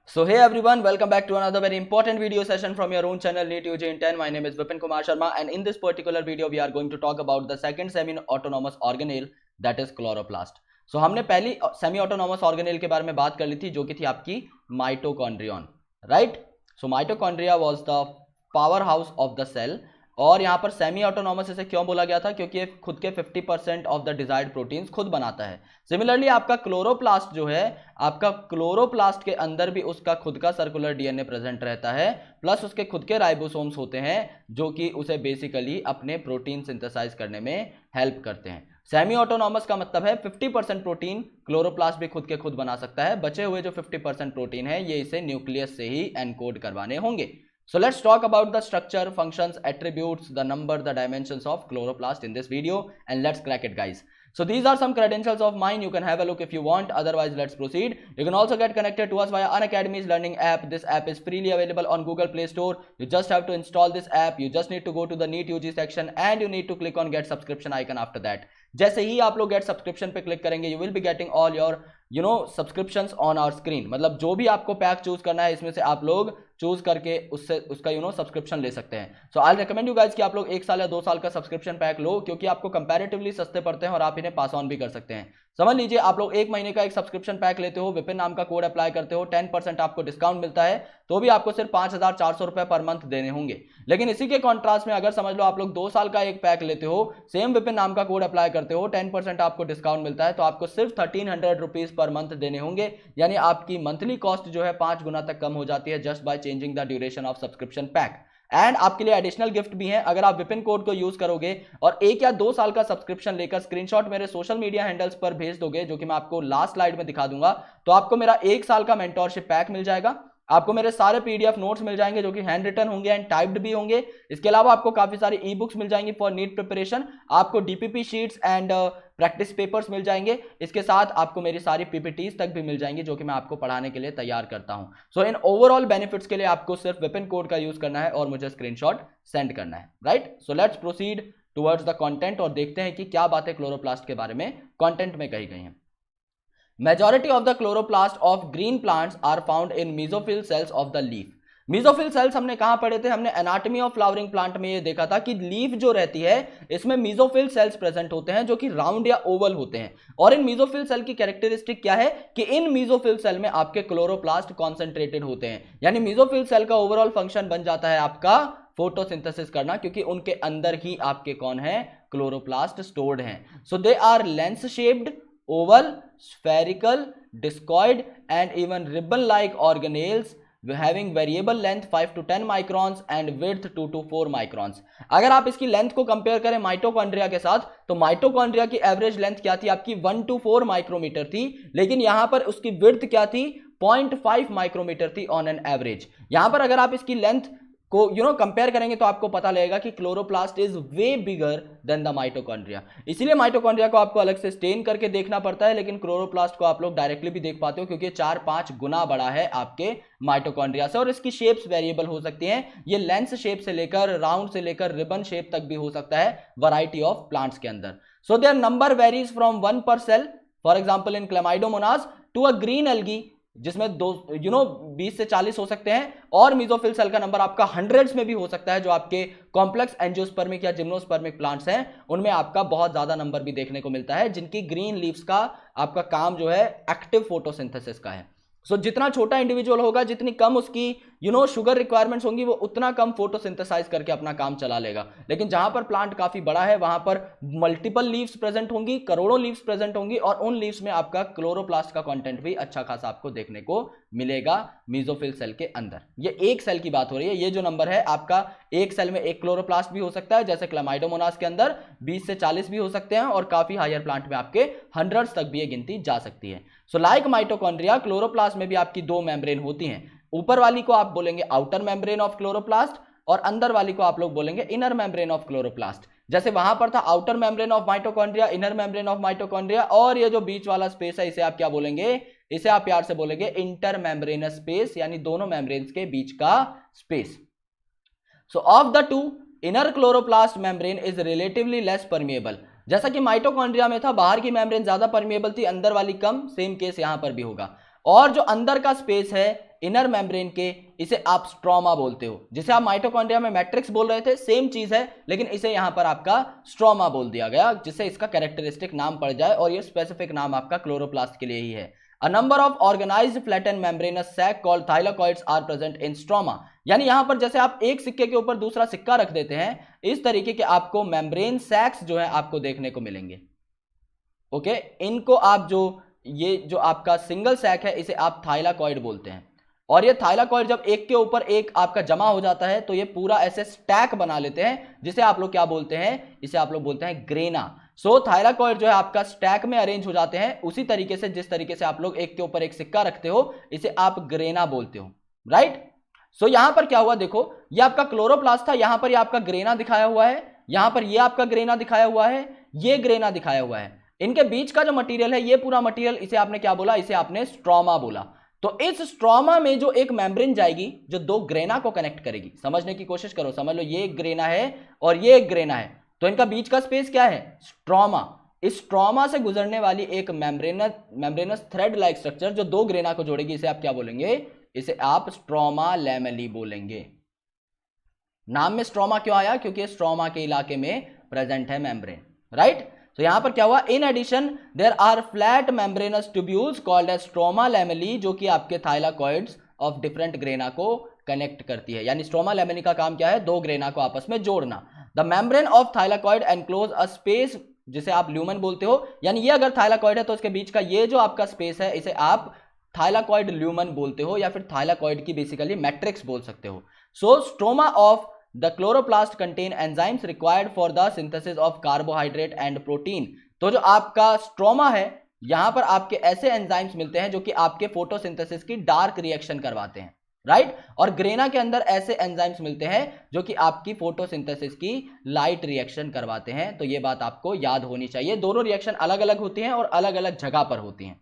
So hey everyone, welcome back to another very important video session from your own channel NEET UG in 10. My name is Vipin Kumar Sharma and in this particular video we are going to talk about the second semi-autonomous organelle that is chloroplast. So हमने पहली semi-autonomous organelle के बारे में बात कर ली थी जो कि थी आपकी mitochondrion, right? So mitochondria was the powerhouse of the cell और यहाँ पर सेमी ऑटोनॉमस इसे क्यों बोला गया था क्योंकि खुद के 50% ऑफ द डिजायर्ड प्रोटीन्स खुद बनाता है। सिमिलरली आपका क्लोरोप्लास्ट जो है, आपका क्लोरोप्लास्ट के अंदर भी उसका खुद का सर्कुलर डीएनए प्रेजेंट रहता है, प्लस उसके खुद के राइबोसोम्स होते हैं जो कि उसे बेसिकली अपने प्रोटीन सिंथेसाइज करने में हेल्प करते हैं। सेमी ऑटोनॉमस का मतलब है 50% प्रोटीन क्लोरोप्लास्ट भी खुद के खुद बना सकता है, बचे हुए जो 50% प्रोटीन है ये इसे न्यूक्लियस से ही एनकोड करवाने होंगे। So let's talk about the structure, functions, attributes, the number, the dimensions of chloroplast in this video and let's crack it guys. So these are some credentials of mine. You can have a look if you want. Otherwise, let's proceed. You can also get connected to us via Unacademy's learning app. This app is freely available on Google Play Store. You just have to install this app. You just need to go to the NEET UG section and you need to click on get subscription icon after that. जैसे ही आप लोग get subscription पे click करेंगे you will be getting all your subscriptions on our screen. मतलब जो भी आपको पैक चूज करना है इसमें से आप लोग चूज करके उससे उसका सब्सक्रिप्शन ले सकते हैं। सो आई रिकमेंड यू गाइस कि आप लोग 1 साल या 2 साल का सब्सक्रिप्शन पैक लो क्योंकि आपको कंपैरेटिवली सस्ते पड़ते हैं और आप इन्हें पास ऑन भी कर सकते हैं। समझ लीजिए आप लोग 1 महीने का एक सब्सक्रिप्शन पैक लेते हो, विपिन नाम का कोड अप्लाई करते हो, 10% आपको डिस्काउंट मिलता है, तो भी आपको सिर्फ 5,400 रुपए पर मंथ देने होंगे। लेकिन इसी के कॉन्ट्रास्ट में अगर समझ लो आप लोग 2 साल का एक पैक लेते हो, सेम विपिन नाम का कोड अप्लाई करते हो, 10% आपको डिस्काउंट मिलता है, तो आपको सिर्फ 1300 रुपीज पर मंथ देने होंगे। यानी आपकी मंथली कॉस्ट जो है 5 गुना तक कम हो जाती है just by changing the duration of subscription pack. And आपके लिए एडिशनल गिफ्ट भी है। अगर आप विपिन कोड को यूज करोगे और 1 या 2 साल का सब्सक्रिप्शन लेकर स्क्रीनशॉट मेरे सोशल मीडिया हैंडल्स पर भेज दोगे जो कि मैं आपको लास्ट स्लाइड में दिखा दूंगा, तो आपको मेरा 1 साल का मेंटोरशिप पैक मिल जाएगा। आपको मेरे सारे पीडीएफ नोट्स मिल जाएंगे जो कि हैंड रिटन होंगे एंड टाइप्ड भी होंगे। इसके अलावा आपको काफी सारी ई बुक्स मिल जाएंगी फॉर नीट प्रिपरेशन, आपको DPP sheets and practice papers मिल जाएंगे। इसके साथ आपको मेरी सारी पीपीटीज तक भी मिल जाएंगी जो कि मैं आपको पढ़ाने के लिए तैयार करता हूं। सो इन ओवरऑल बेनिफिट्स के लिए आपको सिर्फ विपिन कोड का यूज करना है और मुझे स्क्रीनशॉट सेंड करना है, right? So let's proceed towards the content और देखते हैं कि क्या बातें क्लोरोप्लास्ट के बारे में कंटेंट में कही गई हैं। Majority of the chloroplast of green plants are found in mesophyll cells of the leaf. Mesophyll cells हमने कहां पढ़े थे? हमने एनाटॉमी ऑफ फ्लावरिंग प्लांट में ये देखा था कि लीफ जो रहती है इसमें मेसोफिल सेल्स प्रेजेंट होते हैं जो कि राउंड या ओवल होते हैं। और इन मेसोफिल सेल की कैरेक्टरिस्टिक क्या है कि इन मेसोफिल सेल में आपके क्लोरोप्लास्ट कॉन्सेंट्रेटेड होते हैं। यानी मेसोफिल सेल का ओवरऑल फंक्शन बन जाता है आपका फोटोसिंथेसिस करना, क्योंकि उनके अंदर ही आपके कौन है? क्लोरोप्लास्ट स्टोर्ड हैं। So they are lens shaped, oval, spherical, discoid and even ribbon-like organelles having variable length 5 to 10 microns and width 2 to 4 microns. अगर आप इसकी लेंथ को कंपेयर करें माइटोकॉन्ड्रिया के साथ तो माइटोकॉन्ड्रिया की एवरेज लेंथ क्या थी? आपकी 1 to 4 माइक्रोमीटर थी, लेकिन यहां पर उसकी विड्थ क्या थी? 0.5 माइक्रोमीटर थी ऑन एन एवरेज। यहां पर अगर आप इसकी लेंथ को कंपेयर करेंगे तो आपको पता लगेगा कि chloroplast is way bigger than the mitochondria. इसीलिए माइटोकॉन्ड्रिया को आपको अलग से स्टेन करके देखना पड़ता है, लेकिन क्लोरोप्लास्ट को आप लोग डायरेक्टली भी देख पाते हो क्योंकि 4-5 गुना बड़ा है आपके माइटोकॉन्ड्रिया से। और इसकी शेप्स वेरिएबल हो सकती हैं, ये लेंस शेप से लेकर राउंड से लेकर रिबन शेप तक भी हो सकता है वैरायटी ऑफ प्लांट्स के अंदर। So there number varies from 1 per cell, for example in Chlamydomonas, to a green algae जिसमें 20 से 40 हो सकते हैं, और मेसोफिल सेल का नंबर आपका हंड्रेड्स में भी हो सकता है। जो आपके कॉम्प्लेक्स एंजियोस्पर्मिक या जिम्नोस्पर्मिक प्लांट्स हैं उनमें आपका बहुत ज्यादा नंबर भी देखने को मिलता है जिनकी ग्रीन लीव्स का आपका काम जो है एक्टिव फोटोसिंथेसिस का है। सो जितना छोटा इंडिविजुअल होगा, जितनी कम उसकी शुगर रिक्वायरमेंट्स होंगी, वो उतना कम फोटोसिंथेसाइज करके अपना काम चला लेगा। लेकिन जहां पर प्लांट काफी बड़ा है वहां पर मल्टीपल लीव्स प्रेजेंट होंगी, करोड़ों लीव्स प्रेजेंट होंगी, और उन लीव्स में आपका क्लोरोप्लास्ट का कंटेंट भी अच्छा खासा आपको देखने को मिलेगा मेसोफिल सेल के अंदर। ये एक सेल की बात हो रही है। ये जो नंबर है आपका एक सेल में एक क्लोरोप्लास्ट भी हो सकता है, जैसे क्लेमाइडोमोनास के अंदर 20 से 40 भी हो सकते हैं, और काफी हायर प्लांट में आपके हंड्रेड्स तक भी ये गिनती जा सकती है। सो लाइक माइटोकॉन्ड्रिया, क्लोरोप्लास्ट में भी आपकी 2 मेम्ब्रेन होती हैं। ऊपर वाली को आप बोलेंगे आउटर मेम्ब्रेन ऑफ क्लोरोप्लास्ट और अंदर वाली को आप लोग बोलेंगे इनर मेम्ब्रेन ऑफ क्लोरोप्लास्ट। जैसे वहां पर था outer membrane of mitochondria, inner membrane of mitochondria, और ये जो बीच वाला स्पेस है इसे आप क्या बोलेंगे? इसे आप प्यार से बोलेंगे इंटर मेम्ब्रेनस स्पेस, यानी दोनों मेम्ब्रेन्स के बीच का space. So of the two, inner chloroplast membrane is relatively less permeable. जैसा कि माइटोकॉन्ड्रिया में था, बाहर की मेम्ब्रेन ज्यादा परमिएबल थी, अंदर वाली कम। सेम केस यहां पर भी होगा। और जो अंदर का स्पेस है इनर मेम्ब्रेन के, इसे आप स्ट्रोमा बोलते हो। जिसे आप माइटोकॉन्ड्रिया में मैट्रिक्स बोल रहे थे, सेम चीज है, लेकिन इसे यहां पर आपका स्ट्रोमा बोल दिया गया, जिससे इसका कैरेक्टरिस्टिक नाम पड़ जाए, और ये स्पेसिफिक नाम आपका क्लोरोप्लास्ट के लिए ही है। A number of organized flattened membranous sac called thylakoids are present in stroma। यानी यहां पर जैसे आप एक सिक्के के ऊपर दूसरा सिक्का रख देते हैं, इस तरीके के आपको मेम्ब्रेन सैक्स जो है आपको देखने को मिलेंगे। ओके, इनको आप ये जो आपका सिंगल सैक है, इसे आप थाइलाकॉइड बोलते हैं। और ये थाइलाकॉइड जब एक के ऊपर एक आपका जमा हो जाता है, तो ये पूरा ऐसे स्टैक बना लेते हैं, जिसे आप लोग क्या बोलते हैं, इसे आप लोग बोलते हैं ग्रेना। सो थाइलाकॉइड जो है आपका स्टैक में अरेंज हो जाते हैं, उसी तरीके से जिस तरीके से आप लोग एक के ऊपर एक सिक्का रखते हो, इसे आप ग्रेना बोलते हो, राइट। सो यहां पर क्या हुआ, देखो ये आपका क्लोरोप्लास्ट था, यहां पर ये आपका ग्रेना दिखाया हुआ है, यहां पर ये आपका ग्रेना दिखाया हुआ है, ये ग्रेना दिखाया हुआ है। इनके बीच का जो मटेरियल है, ये पूरा मटेरियल, इसे आपने क्या बोला, इसे आपने स्ट्रोमा बोला। तो इस स्ट्रोमा में जो एक मेम्ब्रेन जाएगी, जो दो ग्रेना को कनेक्ट करेगी। समझने की कोशिश करो, समझ लो ये एक ग्रेना है और ये एक ग्रेना है, तो इनका बीच का स्पेस क्या है, स्ट्रोमा। इस स्ट्रोमा से गुजरने वाली एक मेम्ब्रेनस थ्रेड लाइक स्ट्रक्चर जो दो ग्रेना को जोड़ेगी, इसे आप क्या बोलेंगे, इसे आप स्ट्रोमा लैमेली बोलेंगे। नाम में स्ट्रोमा क्यों आया, क्योंकि स्ट्रोमा के इलाके में प्रेजेंट है मेम्ब्रेन, राइट। तो यहां पर क्या हुआ, in addition there are flat membranous tubules called as stroma lamellae, जो कि आपके थाइलाकॉइड्स ऑफ डिफरेंट ग्रेना को कनेक्ट करती है। यानी स्ट्रोमा लैमेली का काम क्या है, दो ग्रेना को आपस में जोड़ना। The membrane of thylakoid enclose a space, जिसे आप ल्यूमन बोलते हो। यानी ये अगर थाइलाकॉइड है तो इसके बीच का ये जो आपका स्पेस है, इसे आप थाइलाकॉइड ल्यूमन बोलते हो, या फिर थाइलाकॉइड की बेसिकली मैट्रिक्स बोल सकते हो। So stroma of The chloroplast contain enzymes required for the synthesis of carbohydrate and protein। तो जो आपका स्ट्रोमा है, यहां पर आपके ऐसे एंजाइम्स मिलते हैं जो कि आपके फोटोसिंथेसिस की डार्क रिएक्शन करवाते हैं, राइट। और ग्रेना के अंदर ऐसे एंजाइम्स मिलते हैं जो कि आपकी फोटोसिंथेसिस की लाइट रिएक्शन करवाते हैं। तो ये बात आपको याद होनी चाहिए, दोनों रिएक्शन अलग अलग होती हैं और अलग अलग जगह पर होती हैं।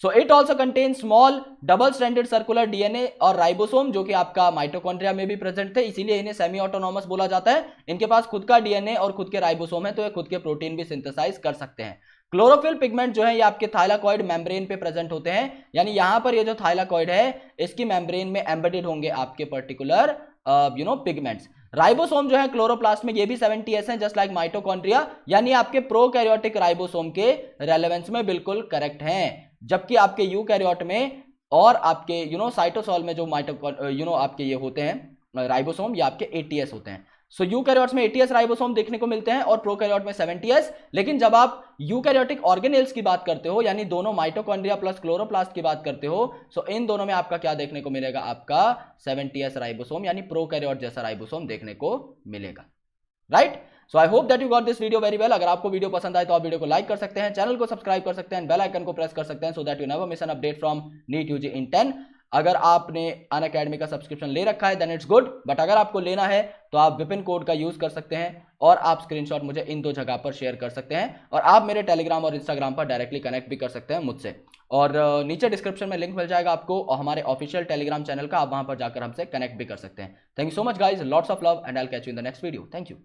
So it also contain small double stranded circular DNA और राइबोसोम, जो कि आपका माइटोकॉन्ड्रिया में भी प्रेजेंट थे, इसीलिए इन्हें सेमी ऑटोनॉमस बोला जाता है। इनके पास खुद का डीएनए और खुद के राइबोसोम है, तो ये खुद के प्रोटीन भी सिंथेसाइज कर सकते हैं। क्लोरोफिल पिगमेंट जो है ये आपके थाइलाकॉइड मेम्ब्रेन पे प्रेजेंट होते हैं। यानी यहां पर ये जो थाइलाकॉइड है, इसकी मेम्ब्रेन में एम्बेडेड होंगे आपके पर्टिकुलर पिगमेंट्स। राइबोसोम जो है क्लोरोप्लास्ट में, ये भी 70s हैं, जस्ट लाइक माइटोकॉन्ड्रिया। यानी आपके प्रोकैरियोटिक राइबोसोम के रेलेवेंस में बिल्कुल करेक्ट हैं। जबकि आपके यूकैरियोट में और आपके साइटोसॉल में जो आपके ये होते हैं राइबोसोम, ये आपके 80s होते हैं। सो यूकैरियोट्स में 80s राइबोसोम देखने को मिलते हैं और प्रोकैरियोट में 70s। लेकिन जब आप यूकैरियोटिक ऑर्गेनेल्स की बात करते हो, यानी दोनों माइटोकॉन्ड्रिया प्लस क्लोरोप्लास्ट की बात करते हो, सो इन दोनों में आपका क्या देखने को मिलेगा, आपका 70s राइबोसोम, यानी प्रोकैरियोट जैसा राइबोसोम देखने को मिलेगा, right. So I hope that you got this video very well. अगर आपको वीडियो पसंद आए तो आप वीडियो को लाइक कर सकते हैं, चैनल को सब्सक्राइब कर सकते हैं, बेल आइकन को प्रेस कर सकते हैं, so that you never miss an update from NEET UG in 10। अगर आपने अनअकैडमी का सब्सक्रिप्शन ले रखा है देन इट्स गुड, बट अगर आपको लेना है तो आप विपिन कोड का यूज कर सकते हैं और आप स्क्रीनशॉट मुझे इन दो जगह पर शेयर कर सकते हैं, और आप मेरे टेलीग्राम और इंस्टाग्राम पर डायरेक्टली कनेक्ट भी कर सकते हैं मुझसे। और नीचे डिस्क्रिप्शन में लिंक मिल जाएगा आपको और हमारे ऑफिशियल टेलीग्राम चैनल का, आप वहां पर जाकर हमसे कनेक्ट भी कर सकते हैं। Thank you so much guys, lots of love and I will catch you in the next video. Thank you.